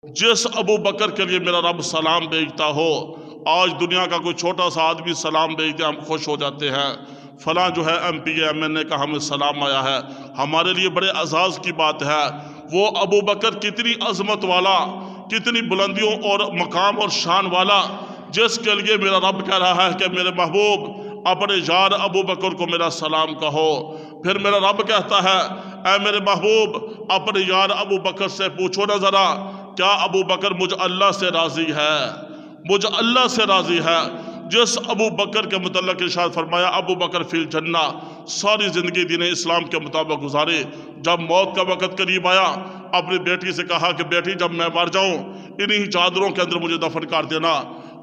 जिस अबू बकर के लिए मेरा रब सलाम भेजता हो। आज दुनिया का कोई छोटा सा आदमी सलाम भेजते हम खुश हो जाते हैं, फलां जो है MP MNA का हमें सलाम आया है, हमारे लिए बड़े एजाज़ की बात है। वो अबू बकर कितनी अजमत वाला, कितनी बुलंदियों और मकाम और शान वाला, जिसके लिए मेरा रब कह रहा है कि मेरे महबूब अपने यार अबू बकर को मेरा सलाम कहो। फिर मेरा रब कहता है, ऐ मेरे महबूब अपने यार अबू बकर से पूछो ना ज़रा, क्या अबू बकर मुझ अल्लाह से राज़ी है, मुझ अल्लाह से राज़ी है। जिस अबू बकर के मुतल्लिक़ इरशाद फरमाया, अबू बकर फिल जन्ना, सारी ज़िंदगी दीन इस्लाम के मुताबिक गुजारे। जब मौत का वक़्त करीब आया, अपनी बेटी से कहा कि बेटी जब मैं मर जाऊँ इन्हीं चादरों के अंदर मुझे दफन कर देना।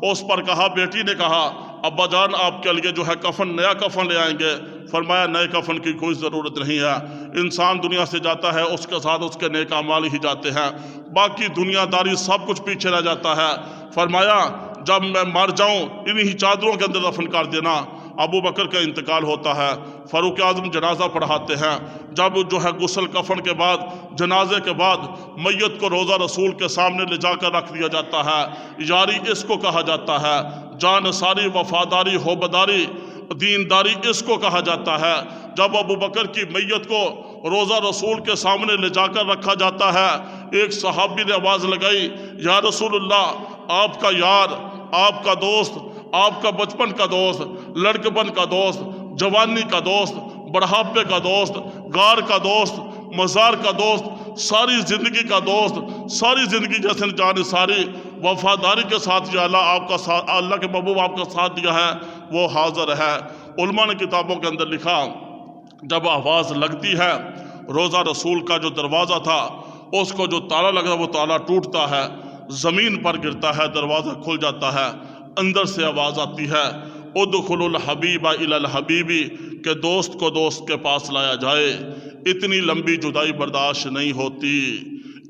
उस पर कहा, बेटी ने कहा, अब्बा जान आपके लिए जो है कफन, नया कफन ले आएंगे। फरमाया नए कफन की कोई ज़रूरत नहीं है, इंसान दुनिया से जाता है उसके साथ उसके नेक अमाल ही जाते हैं, बाकी दुनियादारी सब कुछ पीछे रह जाता है। फरमाया जब मैं मर जाऊं इन्हीं चादरों के अंदर दफन कर देना। अबू बकर का इंतकाल होता है, फारूक आज़म जनाजा पढ़ाते हैं। जब जो है गुस्ल कफन के बाद, जनाजे के बाद मैयत को रोज़ा रसूल के सामने ले जाकर रख दिया जाता है। यारी इसको कहा जाता है, जानसारी, वफादारी, होबदारी, दीनदारी इसको कहा जाता है। जब अबू बकर की मैयत को रोज़ा रसूल के सामने ले जाकर रखा जाता है, एक सहाबी ने आवाज़ लगाई, या रसूलुल्लाह, आपका यार, आपका दोस्त, आपका बचपन का दोस्त, लड़कपन का दोस्त, जवानी का दोस्त, बढ़ापे का दोस्त, गार का दोस्त, मज़ार का दोस्त, सारी ज़िंदगी का दोस्त, सारी ज़िंदगी जैसे जान सारी वफादारी के साथ या अल्लाह आपका साथ, अल्लाह के महबूब आपका साथ दिया है, वो हाज़िर है। उलमा ने किताबों के अंदर लिखा, जब आवाज़ लगती है, रोज़ा रसूल का जो दरवाज़ा था उसको जो ताला लगा वो ताला टूटता है, ज़मीन पर गिरता है, दरवाज़ा खुल जाता है, अंदर से आवाज़ आती है, उदखुलुल हबीबा इलल हबीबी, के दोस्त को दोस्त के पास लाया जाए। इतनी लंबी जुदाई बर्दाश्त नहीं होती,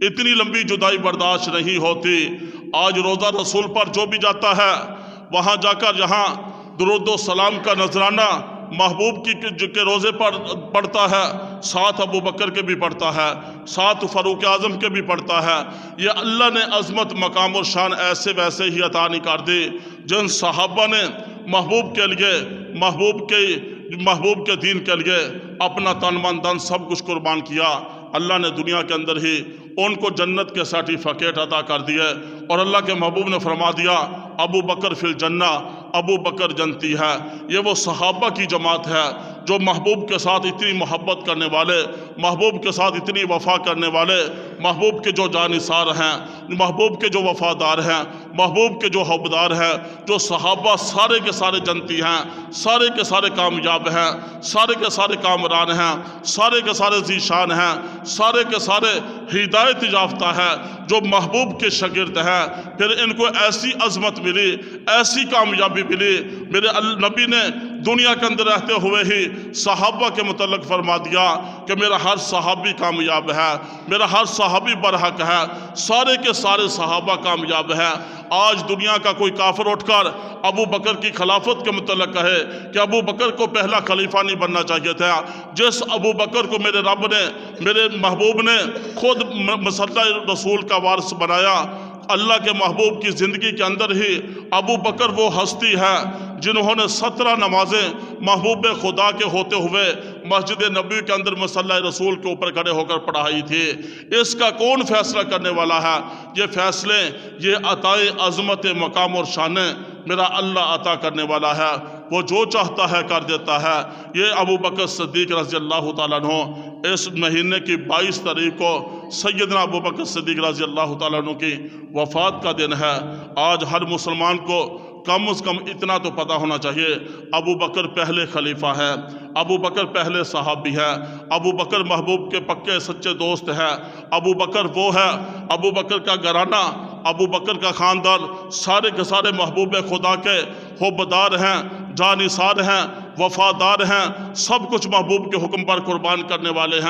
इतनी लंबी जुदाई बर्दाश्त नहीं होती। आज रोज़ा रसूल पर जो भी जाता है, वहाँ जाकर जहाँ दुरूद सलाम का नजराना महबूब के रोज़े पर पढ़ता है, साथ अबू बकर के भी पढ़ता है, साथ फारूक आज़म के भी पढ़ता है। ये अल्लाह ने अज़मत, मकाम और शान ऐसे वैसे ही अता नहीं कर दी। जिन सहाबा ने महबूब के लिए, महबूब के दीन के लिए अपना तन मन धन सब कुछ कुर्बान किया, अल्लाह ने दुनिया के अंदर ही उनको जन्नत के सर्टिफिकेट अता कर दिए। और अल्लाह के महबूब ने फरमा दिया, अबू बकर फिल जन्ना, अबू बकर जन्नती है। ये वो सहाबा की जमात है जो महबूब के साथ इतनी मोहब्बत करने वाले, महबूब के साथ इतनी वफा करने वाले, महबूब के जो जानिसार हैं, महबूब के जो वफादार हैं, महबूब के जो हौबदार हैं, जो सहाबा सारे के सारे जन्नती हैं, सारे के सारे कामयाब हैं, सारे के सारे कामरान हैं, सारे के सारे ज़ीशान हैं, सारे के सारे हिदायत याफ्ता है, जो महबूब के शागिर्द हैं। फिर इनको ऐसी अजमत मिली, ऐसी कामयाबी मिली। मेरे नबी ने दुनिया के अंदर रहते हुए ही सहाबा के मुतल्लिक़ फरमा दिया कि मेरा हर सहाबी कामयाब है, मेरा हर सहाबी बरहक है, सारे के सारे सहाबा कामयाब है। आज दुनिया का कोई काफिर उठकर अबू बकर की खिलाफत के मुतल्लिक़ कहे कि अबू बकर को पहला खलीफा नहीं बनना चाहिए था। जिस अबू बकर को मेरे रब ने, मेरे महबूब ने खुद मसल्ला रसूल का वारिस बनाया, अल्लाह के महबूब की ज़िंदगी के अंदर ही अबू बकर वो हस्ती है जिन्होंने 17 नमाजें महबूब खुदा के होते हुए मस्जिद नबी के अंदर मसल्ला रसूल के ऊपर खड़े होकर पढ़ाई थी। इसका कौन फैसला करने वाला है? ये फैसले, ये अताए अज़मत, मकाम और शाने मेरा अल्लाह अता करने वाला है। वो जो चाहता है कर देता है। ये अबू बकर सिद्दीक़ रज़ी अल्लाह तआला अन्हु इस महीने की 22 तारीख को सैयदना अबू बकर सिद्दीक़ रज़ी अल्लाह तआला अन्हु की वफ़ात का दिन है। आज हर मुसलमान को कम से कम इतना तो पता होना चाहिए, अबू बकर पहले खलीफा है, अबू बकर पहले सहाबी है, अबू बकर महबूब के पक्के सच्चे दोस्त है, अबू बकर वो है, अबू बकर का घराना, अबू बकर का ख़ानदान सारे के सारे महबूब खुदा के होबदार हैं, जानिसार हैं, वफादार हैं, सब कुछ महबूब के हुक्म पर कुर्बान करने वाले हैं।